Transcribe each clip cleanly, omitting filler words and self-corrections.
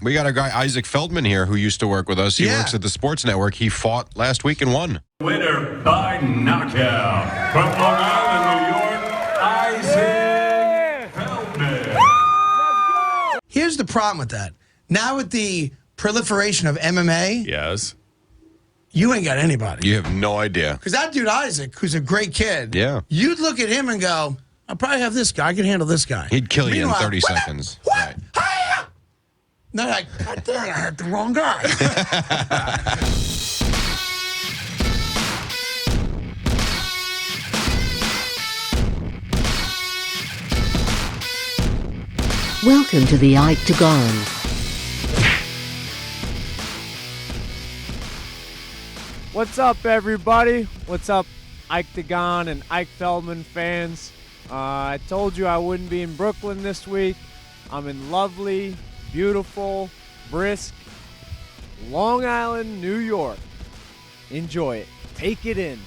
We got a guy, Isaac Feldman, here who used to work with us. He works at the Sports Network. He fought last week and won. Winner by knockout from Long Island, New York, Isaac Feldman. Here's the problem with that. Now with the proliferation of MMA, Yes. you ain't got anybody. You have no idea. Because that dude Isaac, who's a great kid, Yeah. you'd look at him and go, I'll probably have this guy. I can handle this guy. He'd kill you in Meanwhile, 30 seconds. What? Right. Hi-ya! No, like, God damn, I had the wrong guy. Welcome to the IkeTagon. What's up, everybody? What's up, IkeTagon and Ike Feldman fans? I told you I wouldn't be in Brooklyn this week. I'm in lovely, beautiful, brisk Long Island, New York. Enjoy it. Take it in.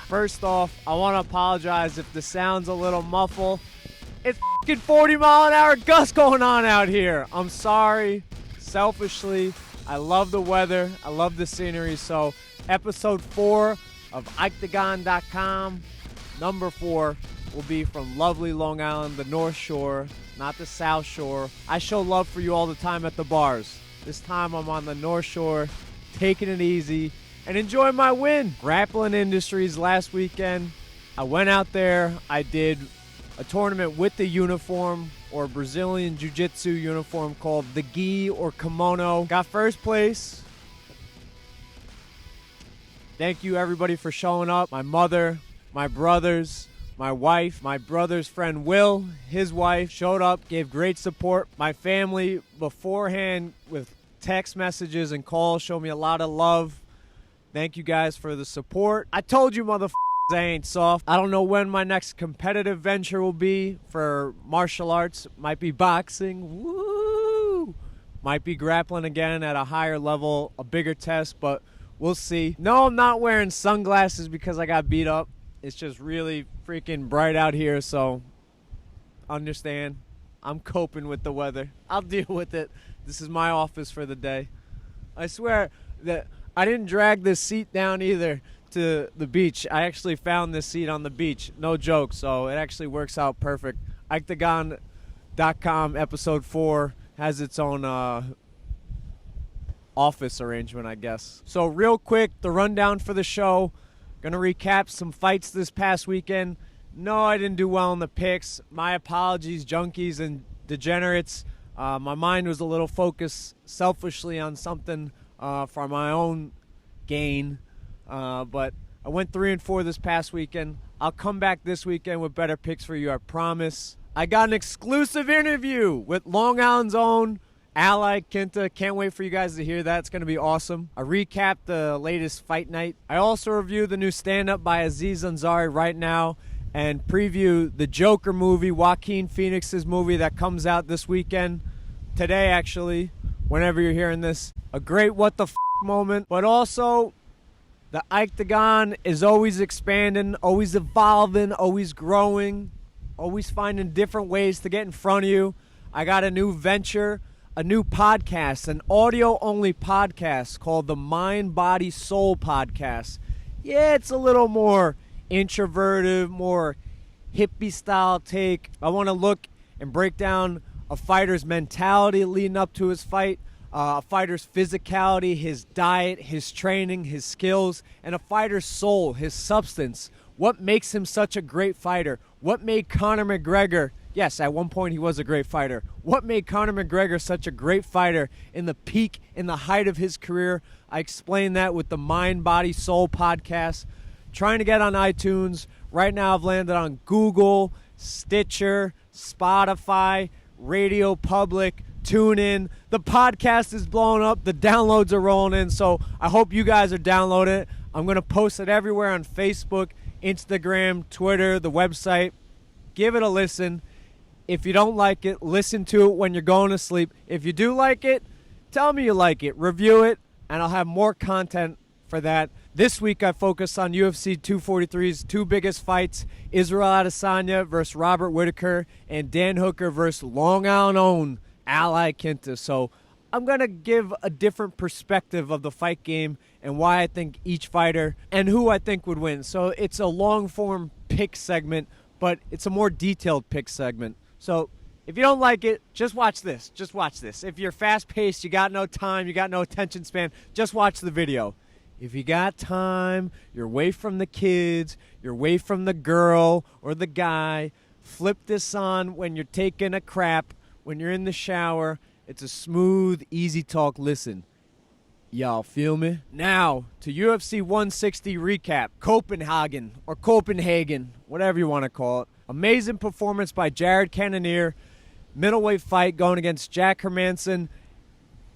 First off, I want to apologize if the sound's a little muffled. It's f***ing 40-mile-an-hour gusts going on out here. I'm sorry. Selfishly, I love the weather. I love the scenery. So, episode 4 of IkeTagon.com, number 4, will be from lovely Long Island, the North Shore, not the South Shore. I show love for you all the time at the bars. This time I'm on the North Shore, taking it easy, and enjoy my win. Grappling Industries last weekend. I went out there. I did a tournament with the uniform, or Brazilian Jiu-Jitsu uniform, called the gi or kimono. Got first place. Thank you, everybody, for showing up. My mother, my brothers, my wife, my brother's friend Will, his wife, showed up, gave great support. My family beforehand with text messages and calls showed me a lot of love. Thank you guys for the support. I told you, motherfuckers, I ain't soft. I don't know when my next competitive venture will be for martial arts. Might be boxing. Woo! Might be grappling again at a higher level, a bigger test, but we'll see. No, I'm not wearing sunglasses because I got beat up. It's just really freaking bright out here, so understand. I'm coping with the weather. I'll deal with it. This is my office for the day. I swear that I didn't drag this seat down either to the beach. I actually found this seat on the beach. No joke, so it actually works out perfect. IkeTagon.com episode 4 has its own office arrangement, I guess. So real quick, the rundown for the show. Gonna recap some fights this past weekend. No, I didn't do well in the picks. My apologies, junkies and degenerates. My mind was a little focused selfishly on something for my own gain. But I went 3-4 this past weekend. I'll come back this weekend with better picks for you, I promise. I got an exclusive interview with Long Island's own Iaquinta. Can't wait for you guys to hear that. It's going to be awesome. I recapped the latest fight night. I also review the new stand-up by Aziz Ansari right now and preview the Joker movie, Joaquin Phoenix's movie that comes out this weekend. Today, actually, whenever you're hearing this. A great what the f*** moment. But also, the IkeTagon is always expanding, always evolving, always growing, always finding different ways to get in front of you. I got a new venture, a new podcast, an audio-only podcast called the Mind, Body, Soul Podcast. Yeah, it's a little more introverted, more hippie-style take. I want to look and break down a fighter's mentality leading up to his fight, a fighter's physicality, his diet, his training, his skills, and a fighter's soul, his substance. What makes him such a great fighter? What made Conor McGregor... Yes, at one point he was a great fighter. What made Conor McGregor such a great fighter in the peak, in the height of his career? I explained that with the Mind, Body, Soul podcast. Trying to get on iTunes. Right now I've landed on Google, Stitcher, Spotify, Radio Public, TuneIn. The podcast is blowing up. The downloads are rolling in. So I hope you guys are downloading it. I'm going to post it everywhere on Facebook, Instagram, Twitter, the website. Give it a listen. If you don't like it, listen to it when you're going to sleep. If you do like it, tell me you like it. Review it, and I'll have more content for that. This week I focused on UFC 243's two biggest fights, Israel Adesanya versus Robert Whittaker and Dan Hooker versus Long Island own Al Iaquinta. So I'm going to give a different perspective of the fight game and why I think each fighter and who I think would win. So it's a long-form pick segment, but it's a more detailed pick segment. So if you don't like it, just watch this. Just watch this. If you're fast-paced, you got no time, you got no attention span, just watch the video. If you got time, you're away from the kids, you're away from the girl or the guy, flip this on when you're taking a crap, when you're in the shower. It's a smooth, easy talk listen. Y'all feel me? Now, to UFC 160 recap. Copenhagen, whatever you want to call it. Amazing performance by Jared Cannonier. Middleweight fight going against Jack Hermansson.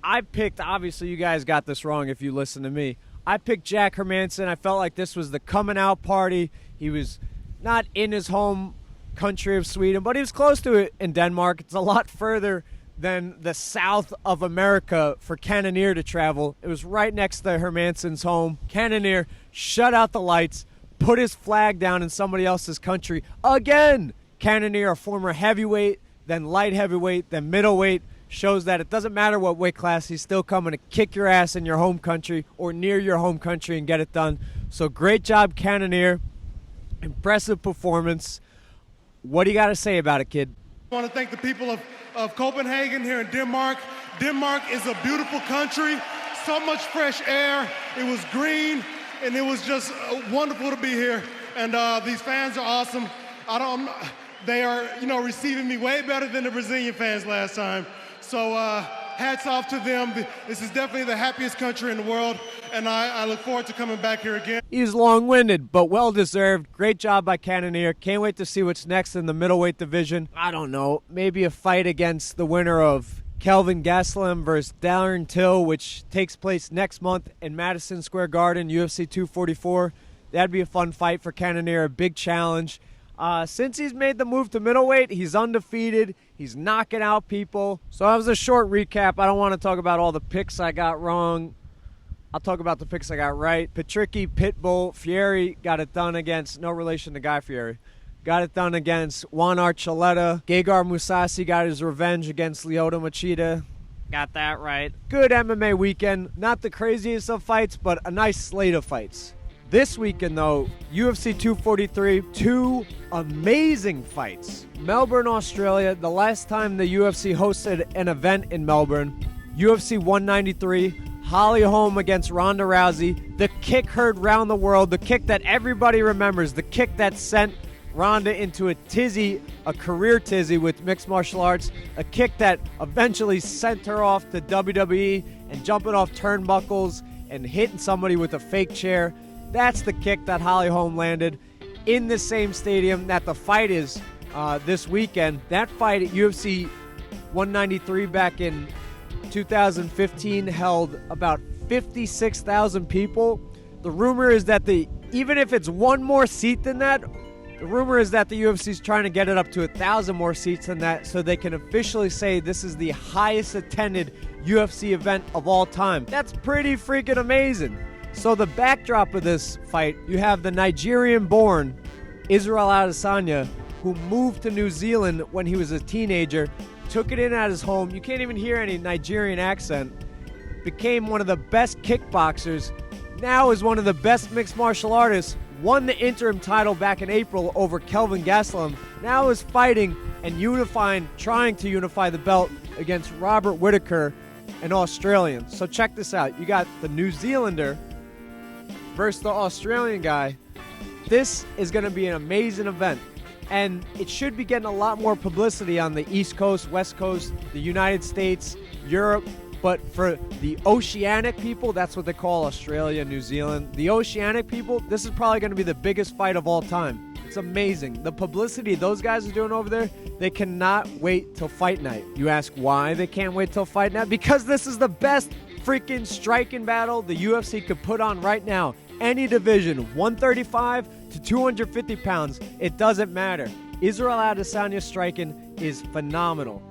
I picked, obviously you guys got this wrong if you listen to me. I picked Jack Hermansson. I felt like this was the coming out party. He was not in his home country of Sweden, but he was close to it in Denmark. It's a lot further than the south of America for Cannonier to travel. It was right next to Hermansson's home. Cannonier shut out the lights, put his flag down in somebody else's country. Again, Cannonier, a former heavyweight, then light heavyweight, then middleweight, shows that it doesn't matter what weight class, he's still coming to kick your ass in your home country or near your home country and get it done. So great job, Cannonier. Impressive performance. What do you got to say about it, kid? I want to thank the people of Copenhagen here in Denmark. Denmark is a beautiful country, so much fresh air. It was green, and it was just wonderful to be here. And these fans are awesome. They are, receiving me way better than the Brazilian fans last time. So hats off to them. This is definitely the happiest country in the world, and I look forward to coming back here again. He's long-winded, but well-deserved. Great job by Cannonier. Can't wait to see what's next in the middleweight division. I don't know, maybe a fight against the winner of Kelvin Gastelum versus Darren Till, which takes place next month in Madison Square Garden, UFC 244. That'd be a fun fight for Cannonier, a big challenge. Since he's made the move to middleweight, he's undefeated. He's knocking out people. So that was a short recap. I don't want to talk about all the picks I got wrong. I'll talk about the picks I got right. Patricky, Pitbull, Fieri got it done against, no relation to Guy Fieri, got it done against Juan Archuleta. Gegard Mousasi got his revenge against Lyoto Machida. Got that right. Good MMA weekend. Not the craziest of fights, but a nice slate of fights. This weekend, though, UFC 243, two amazing fights. Melbourne, Australia, the last time the UFC hosted an event in Melbourne. UFC 193, Holly Holm against Ronda Rousey. The kick heard round the world, the kick that everybody remembers, the kick that sent Ronda into a tizzy, a career tizzy with mixed martial arts, a kick that eventually sent her off to WWE and jumping off turnbuckles and hitting somebody with a fake chair. That's the kick that Holly Holm landed in the same stadium that the fight is this weekend. That fight at UFC 193 back in 2015 held about 56,000 people. The rumor is that even if it's one more seat than that, the rumor is that the UFC is trying to get it up to 1,000 more seats than that so they can officially say this is the highest attended UFC event of all time. That's pretty freaking amazing. So the backdrop of this fight, you have the Nigerian-born Israel Adesanya, who moved to New Zealand when he was a teenager, took it in at his home. You can't even hear any Nigerian accent. Became one of the best kickboxers. Now is one of the best mixed martial artists. Won the interim title back in April over Kelvin Gastelum. Now is fighting and trying to unify the belt against Robert Whittaker, an Australian. So check this out. You got the New Zealander versus the Australian guy. This is going to be an amazing event, and it should be getting a lot more publicity on the East Coast, West Coast, the United States, Europe, but for the oceanic people, that's what they call Australia, New Zealand, the oceanic people, this is probably going to be the biggest fight of all time. It's amazing. The publicity those guys are doing over there, they cannot wait till fight night. You ask why they can't wait till fight night? Because this is the best freaking striking battle the UFC could put on right now. Any division, 135 to 250 pounds, it doesn't matter. Israel Adesanya striking is phenomenal.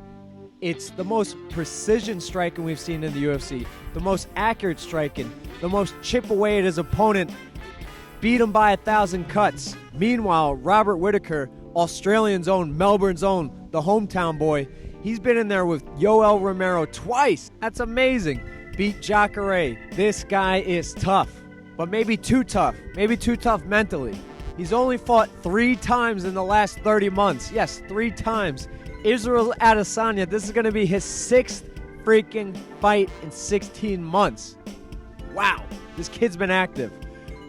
It's the most precision striking we've seen in the UFC, the most accurate striking, the most chip away at his opponent, beat him by 1,000 cuts. Meanwhile, Robert Whittaker, Australian's own, Melbourne's own, the hometown boy, he's been in there with Yoel Romero twice. That's amazing. Beat Jacare. This guy is tough, but maybe too tough mentally. He's only fought 3 times in the last 30 months. Yes, 3 times. Israel Adesanya, this is going to be his 6th freaking fight in 16 months. Wow, this kid's been active.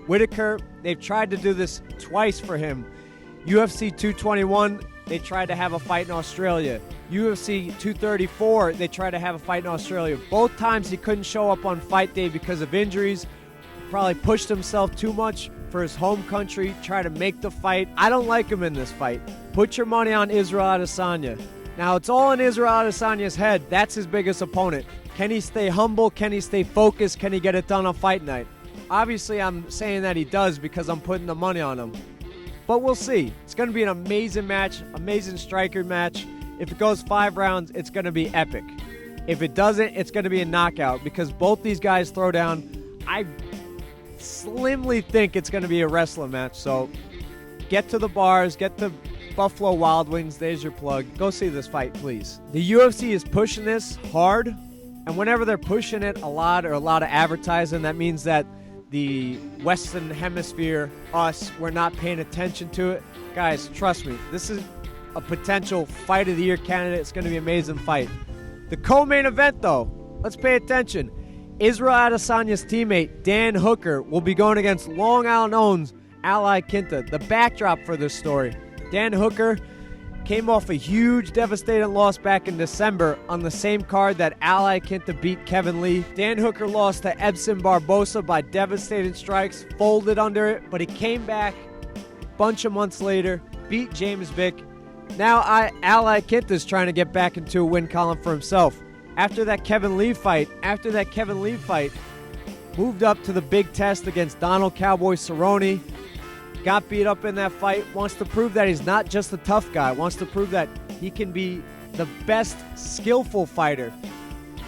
Whittaker, they've tried to do this twice for him. UFC 221, they tried to have a fight in Australia. UFC 234, they tried to have a fight in Australia. Both times he couldn't show up on fight day because of injuries. Probably pushed himself too much for his home country, try to make the fight. I don't like him in this fight. Put your money on Israel Adesanya. Now, it's all in Israel Adesanya's head. That's his biggest opponent. Can he stay humble? Can he stay focused? Can he get it done on fight night? Obviously, I'm saying that he does because I'm putting the money on him. But we'll see. It's going to be an amazing match, amazing striker match. If it goes 5 rounds, it's going to be epic. If it doesn't, it's going to be a knockout because both these guys throw down. I slimly think it's going to be a wrestling match. So get to the bars, get to Buffalo Wild Wings. There's your plug. Go see this fight, please. The UFC is pushing this hard, and whenever they're pushing it a lot of advertising, that means that the Western Hemisphere, us, we're not paying attention to it. Guys, trust me, this is a potential Fight of the Year candidate. It's going to be an amazing fight. The co-main event, though, let's pay attention. Israel Adesanya's teammate, Dan Hooker, will be going against Long Island-owned Iaquinta. The backdrop for this story, Dan Hooker came off a huge, devastating loss back in December on the same card that Iaquinta beat Kevin Lee. Dan Hooker lost to Edson Barbosa by devastating strikes, folded under it, but he came back a bunch of months later, beat James Vick. Now Iaquinta's trying to get back into a win column for himself. After that Kevin Lee fight, moved up to the big test against Donald Cowboy Cerrone. Got beat up in that fight, wants to prove that he's not just a tough guy, wants to prove that he can be the best skillful fighter.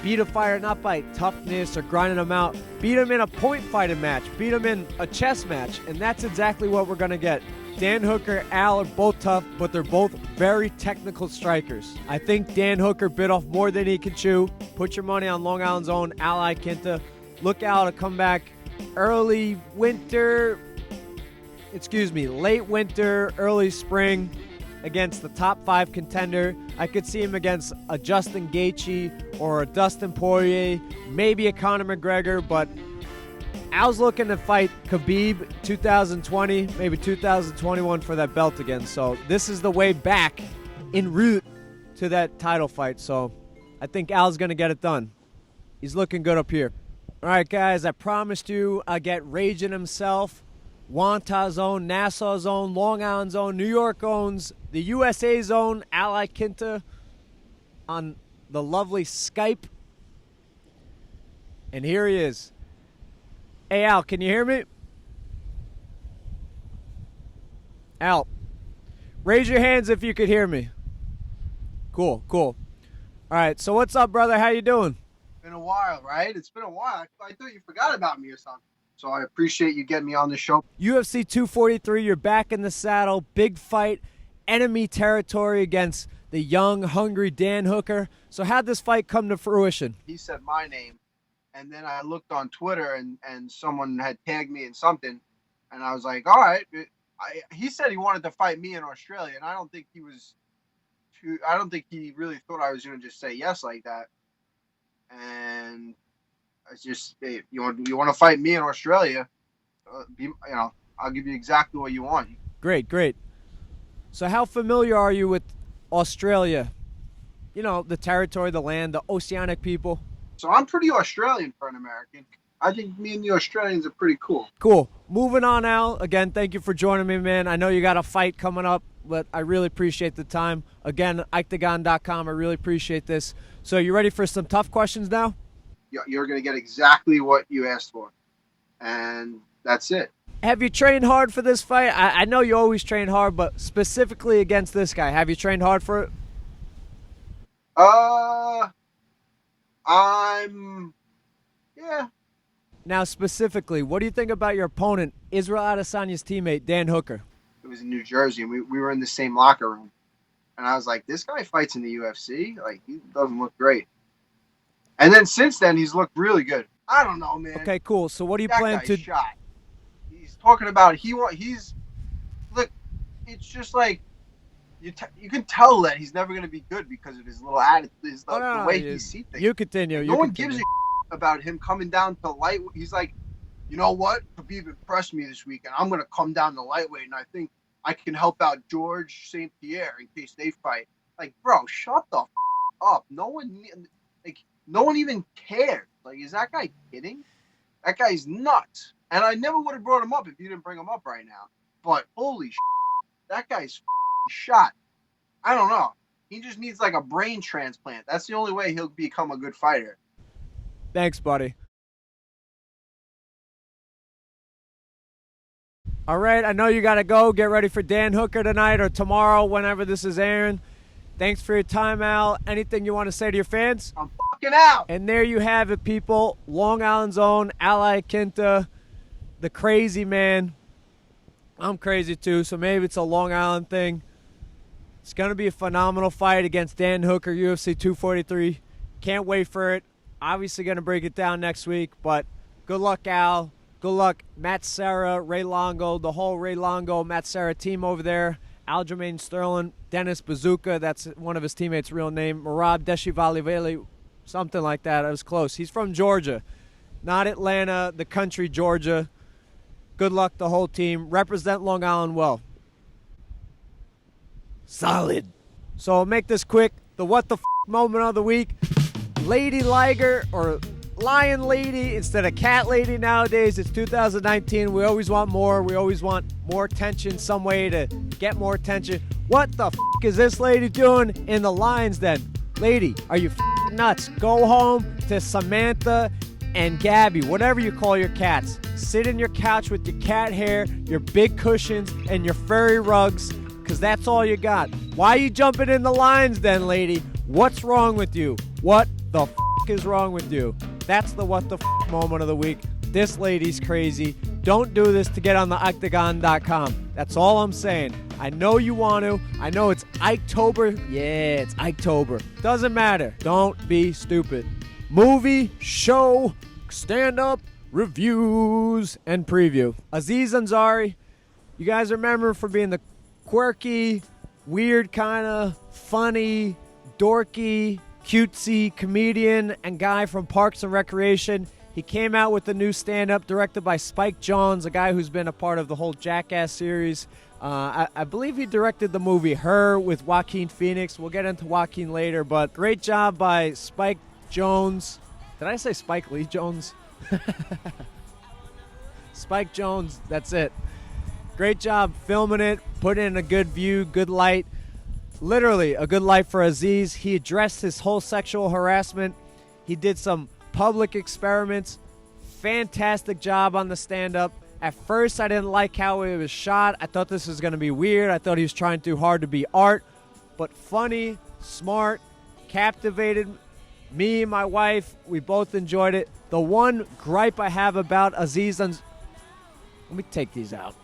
Beat a fighter not by toughness or grinding him out. Beat him in a point fighting match. Beat him in a chess match. And that's exactly what we're going to get. Dan Hooker, Al are both tough, but they're both very technical strikers. I think Dan Hooker bit off more than he can chew. Put your money on Long Island's own Iaquinta. Look out to come back late winter, early spring against the top 5 contender. I could see him against a Justin Gaethje or a Dustin Poirier, maybe a Conor McGregor, but Al's looking to fight Khabib 2020, maybe 2021 for that belt again. So this is the way back en route to that title fight. So I think Al's going to get it done. He's looking good up here. All right, guys, I promised you I'll get Raging himself. Wanta's own, Nassau's own, Long Island's own, New York owns, the USA's own, Iaquinta on the lovely Skype. And here he is. Hey, Al, can you hear me? Al, raise your hands if you could hear me. Cool. All right, so what's up, brother? How you doing? Been a while, right? It's been a while. I thought you forgot about me or something. So I appreciate you getting me on the show. UFC 243, you're back in the saddle. Big fight, enemy territory against the young, hungry Dan Hooker. So how'd this fight come to fruition? He said my name, and then I looked on Twitter, and someone had tagged me in something, and I was like, all right. He said he wanted to fight me in Australia, and I don't think he really thought I was going to just say yes like that. And it's just, hey, you want to fight me in Australia? I'll give you exactly what you want. Great. So how familiar are you with Australia? You know, the territory, the land, the oceanic people. So I'm pretty Australian for an American. I think me and the Australians are pretty cool. Cool. Moving on, Al. Again, thank you for joining me, man. I know you got a fight coming up, but I really appreciate the time. Again, IkeTagon.com. I really appreciate this. So you ready for some tough questions now? You're going to get exactly what you asked for. And that's it. Have you trained hard for this fight? I know you always train hard, but specifically against this guy, have you trained hard for it? Yeah. Now, specifically, what do you think about your opponent, Israel Adesanya's teammate, Dan Hooker? It was in New Jersey, and we were in the same locker room. And I was like, this guy fights in the UFC? Like, he doesn't look great. And then since then, he's looked really good. I don't know, man. Okay, cool. So what do you That plan guy's to... shot. He's talking about look, it's just like you can tell that he's never going to be good because of his little attitude, the way he sees things. You continue. No one gives a about him coming down to lightweight. He's like, you know what? Khabib impressed me this week, and I'm going to come down to lightweight, and I think I can help out George St. Pierre in case they fight. Like, bro, shut the up. No one even cares. Like, is that guy kidding? That guy's nuts. And I never would have brought him up if you didn't bring him up right now. But holy that guy's shot. I don't know. He just needs like a brain transplant. That's the only way he'll become a good fighter. Thanks, buddy. All right, I know you got to go. Get ready for Dan Hooker tonight or tomorrow, whenever this is airing. Thanks for your time, Al. Anything you want to say to your fans? I'm fucking out. And there you have it, people. Long Island's own Al Iaquinta, the crazy man. I'm crazy too, so maybe it's a Long Island thing. It's going to be a phenomenal fight against Dan Hooker, UFC 243. Can't wait for it. Obviously going to break it down next week, but good luck, Al. Good luck, Matt Serra, Ray Longo, the whole Ray Longo, Matt Serra team over there. Aljamain Sterling, Dennis Bazooka, that's one of his teammates' real name. Marab Deshivaliveli, something like that. I was close. He's from Georgia, not Atlanta, the country Georgia. Good luck, the whole team. Represent Long Island well. Solid. So I'll make this quick. The what the f moment of the week. Lady Liger, or Lion Lady instead of Cat Lady nowadays. It's 2019. We always want more. We always want more attention, some way to get more attention. What the f is this lady doing in the Lions Den? Lady, are you f nuts? Go home to Samantha and Gabby, whatever you call your cats. Sit in your couch with your cat hair, your big cushions, and your furry rugs, because that's all you got. Why are you jumping in the Lions Den, lady? What's wrong with you? What the f is wrong with you? That's the what the f moment of the week. This lady's crazy. Don't do this to get on the IkeTagon.com. That's all I'm saying. I know you want to. I know it's Iketober. Yeah, it's Iketober. Doesn't matter. Don't be stupid. Movie, show, stand-up, reviews, and preview. Aziz Ansari, you guys remember for being the quirky, weird kind of funny, dorky, cutesy comedian and guy from Parks and Recreation. He came out with a new stand-up directed by Spike Jonze, a guy who's been a part of the whole Jackass series. I believe he directed the movie Her with Joaquin Phoenix. We'll get into Joaquin later, but great job by Spike Jonze. Did I say Spike Lee Jones? Spike Jonze, that's it. Great job filming it, put in a good view, good light. Literally a good light for Aziz. He addressed his whole sexual harassment. He did some public experiments. Fantastic job on the stand-up. At first, I didn't like how it was shot. I thought this was going to be weird. I thought he was trying too hard to be art. But funny, smart, captivated me and my wife. We both enjoyed it. The one gripe I have about Aziz let me take these out.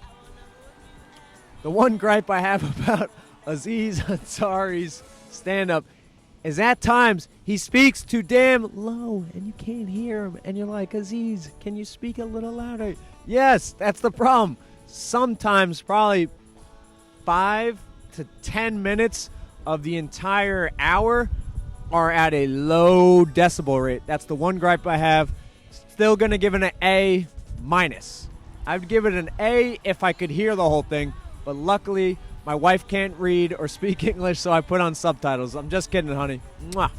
The one gripe I have about Aziz Ansari's stand-up is at times he speaks too damn low and you can't hear him. And you're like, Aziz, can you speak a little louder? Yes, that's the problem. Sometimes probably 5 to 10 minutes of the entire hour are at a low decibel rate. That's the one gripe I have. Still going to give it an A-. I'd give it an A if I could hear the whole thing. But luckily, my wife can't read or speak English, so I put on subtitles. I'm just kidding, honey. Mwah.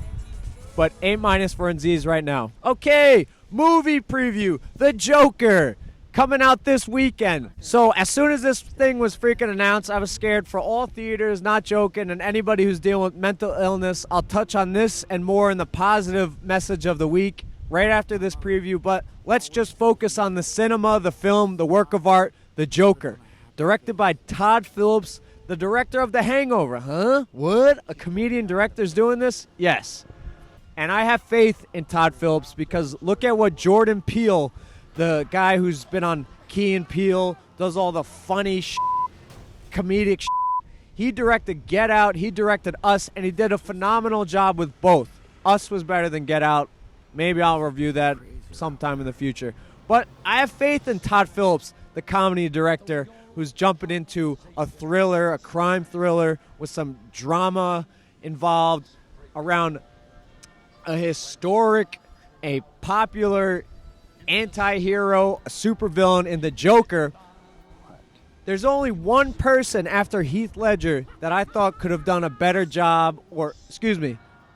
But A- for Aziz right now. Okay, movie preview. The Joker. Coming out this weekend. So as soon as this thing was freaking announced, I was scared for all theaters, not joking, and anybody who's dealing with mental illness. I'll touch on this and more in the positive message of the week right after this preview. But let's just focus on the cinema, the film, the work of art, The Joker. Directed by Todd Phillips, the director of The Hangover. Huh? What? A comedian director's doing this? Yes. And I have faith in Todd Phillips because look at what Jordan Peele, the guy who's been on Key and Peele, does all the funny comedic he directed Get Out, he directed Us, and he did a phenomenal job with both. Us was better than Get Out. Maybe I'll review that sometime in the future. But I have faith in Todd Phillips, the comedy director, who's jumping into a thriller, a crime thriller with some drama involved around a historic, a popular anti-hero, a supervillain in the Joker. There's only one person after Heath Ledger that I thought could have done a better job, or,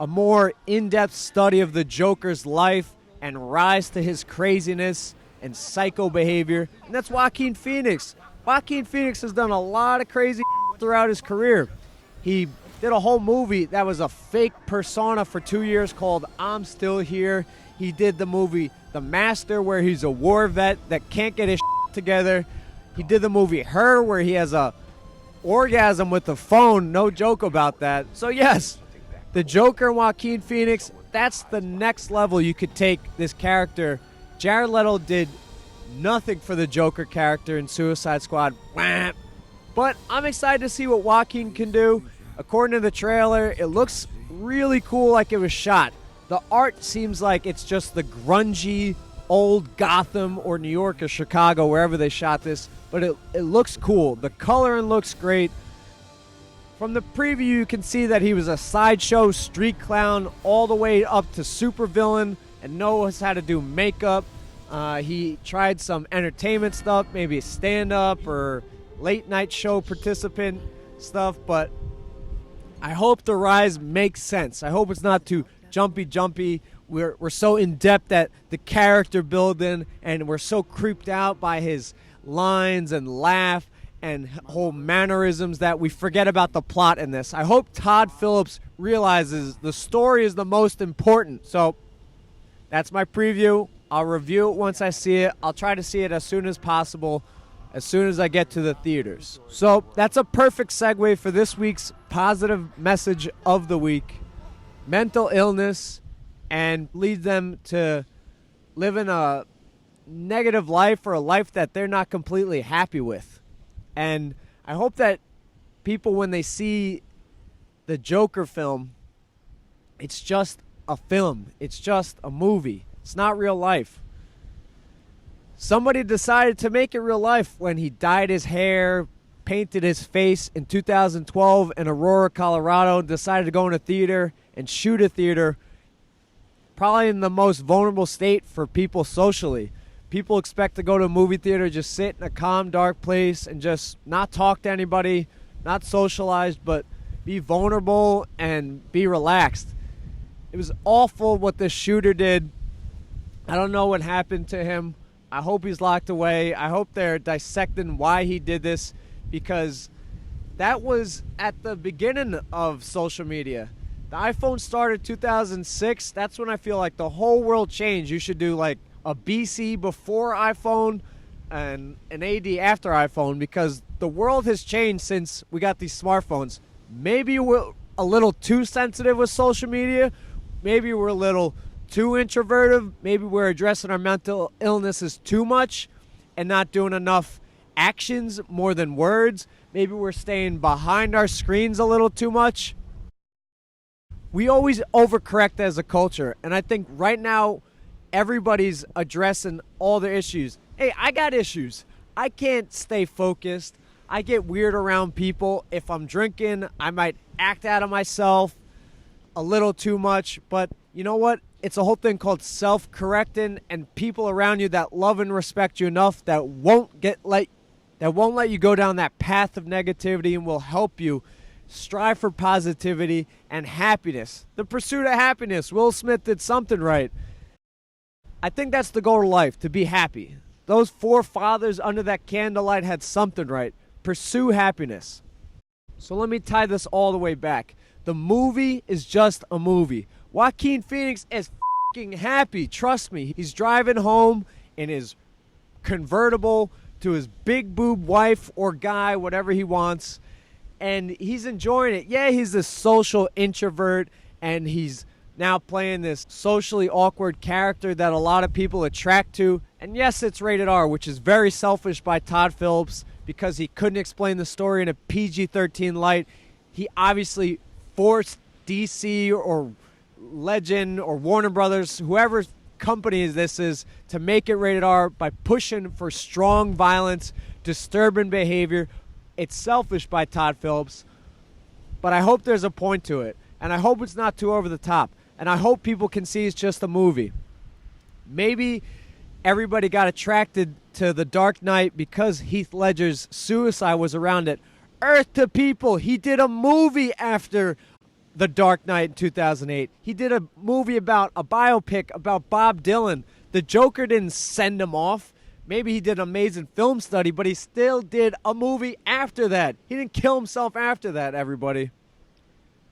a more in-depth study of the Joker's life and rise to his craziness and psycho behavior, and that's Joaquin Phoenix. Joaquin Phoenix has done a lot of crazy throughout his career. He did a whole movie that was a fake persona for 2 years called I'm Still Here. He did the movie The Master, where he's a war vet that can't get his together. He did the movie Her, where he has a orgasm with the phone. No joke about that. So yes, the Joker and Joaquin Phoenix, that's the next level you could take this character. Jared Leto did nothing for the Joker character in Suicide Squad. But I'm excited to see what Joaquin can do. According to the trailer, it looks really cool, like it was shot. The art seems like it's just the grungy old Gotham or New York or Chicago, wherever they shot this. But it looks cool. The coloring looks great. From the preview, you can see that he was a sideshow street clown all the way up to supervillain and knows how to do makeup. He tried some entertainment stuff, maybe stand-up or late-night show participant stuff, but I hope the rise makes sense. I hope it's not too jumpy. We're so in-depth at the character building, and we're so creeped out by his lines and laugh and whole mannerisms that we forget about the plot in this. I hope Todd Phillips realizes the story is the most important. So that's my preview. I'll review it once I see it. I'll try to see it as soon as possible, as soon as I get to the theaters. So that's a perfect segue for this week's positive message of the week. Mental illness and lead them to living a negative life or a life that they're not completely happy with. And I hope that people, when they see the Joker film, it's just a film. It's just a movie. It's not real life. Somebody decided to make it real life when he dyed his hair, painted his face in 2012 in Aurora, Colorado, and decided to go in a theater and shoot a theater, probably in the most vulnerable state for people socially. People expect to go to a movie theater, just sit in a calm, dark place and just not talk to anybody, not socialized, but be vulnerable and be relaxed. It was awful what this shooter did. I don't know what happened to him. I hope he's locked away. I hope they're dissecting why he did this, because that was at the beginning of social media. The iPhone started 2006. That's when I feel like the whole world changed. You should do like a BC before iPhone and an AD after iPhone, because the world has changed since we got these smartphones. Maybe we're a little too sensitive with social media. Maybe we're a little too introverted. Maybe we're addressing our mental illnesses too much and not doing enough actions more than words. Maybe we're staying behind our screens a little too much. We always overcorrect as a culture, and I think right now everybody's addressing all their issues. Hey, I got issues. I can't stay focused. I get weird around people. If I'm drinking, I might act out of myself a little too much. But you know what? It's a whole thing called self-correcting, and people around you that love and respect you enough that won't let you go down that path of negativity and will help you strive for positivity and happiness. The pursuit of happiness. Will Smith did something right. I think that's the goal of life, to be happy. Those forefathers under that candlelight had something right. Pursue happiness. So let me tie this all the way back. The movie is just a movie. Joaquin Phoenix is f***ing happy. Trust me. He's driving home in his convertible to his big boob wife or guy, whatever he wants, and he's enjoying it. Yeah, he's a social introvert, and he's now playing this socially awkward character that a lot of people attract to. And yes, it's rated R, which is very selfish by Todd Phillips because he couldn't explain the story in a PG-13 light. He obviously forced DC or Legend or Warner Brothers, whoever company this is, to make it rated R by pushing for strong violence, disturbing behavior. It's selfish by Todd Phillips, but I hope there's a point to it, and I hope it's not too over the top, and I hope people can see it's just a movie. Maybe everybody got attracted to The Dark Knight because Heath Ledger's suicide was around it. Earth to people, he did a movie after The Dark Knight in 2008. He did a movie about a biopic about Bob Dylan. The Joker didn't send him off. Maybe he did an amazing film study, but he still did a movie after that. He didn't kill himself after that, everybody.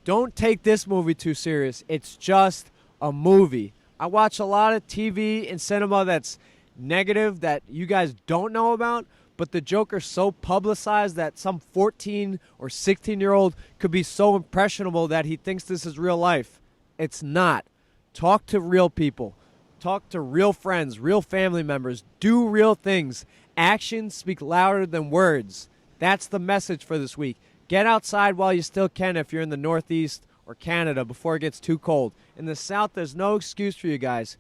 Don't take this movie too serious. It's just a movie. I watch a lot of TV and cinema that's negative that you guys don't know about, but the Joker's so publicized that some 14 or 16-year-old could be so impressionable that he thinks this is real life. It's not. Talk to real people. Talk to real friends, real family members. Do real things. Actions speak louder than words. That's the message for this week. Get outside while you still can if you're in the Northeast or Canada before it gets too cold. In the South, there's no excuse for you guys.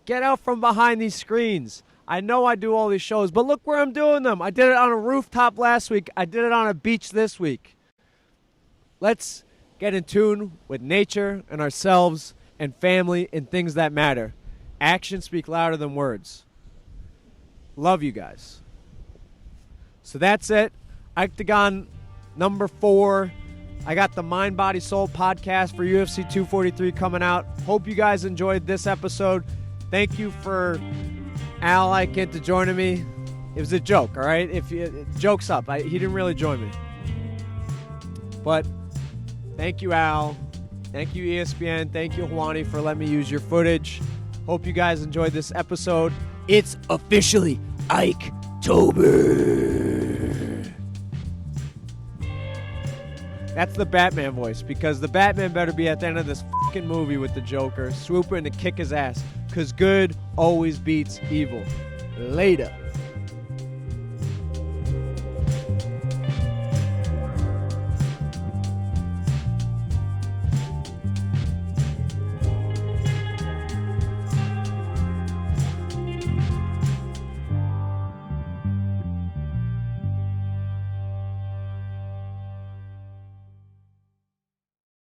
Get out from behind these screens. I know I do all these shows, but look where I'm doing them. I did it on a rooftop last week. I did it on a beach this week. Let's get in tune with nature and ourselves and family and things that matter. Actions speak louder than words. Love you guys. So that's it. IkeTagon number 4. I got the Mind, Body, Soul podcast for UFC 243 coming out. Hope you guys enjoyed this episode. Thank you for Al Iaquinta joining me. It was a joke, all right? Joke's up. He didn't really join me. But thank you, Al. Thank you, ESPN. Thank you, Juani, for letting me use your footage. Hope you guys enjoyed this episode. It's officially Ike-tober. That's the Batman voice, because the Batman better be at the end of this fucking movie with the Joker, swooping to kick his ass, because good always beats evil. Later.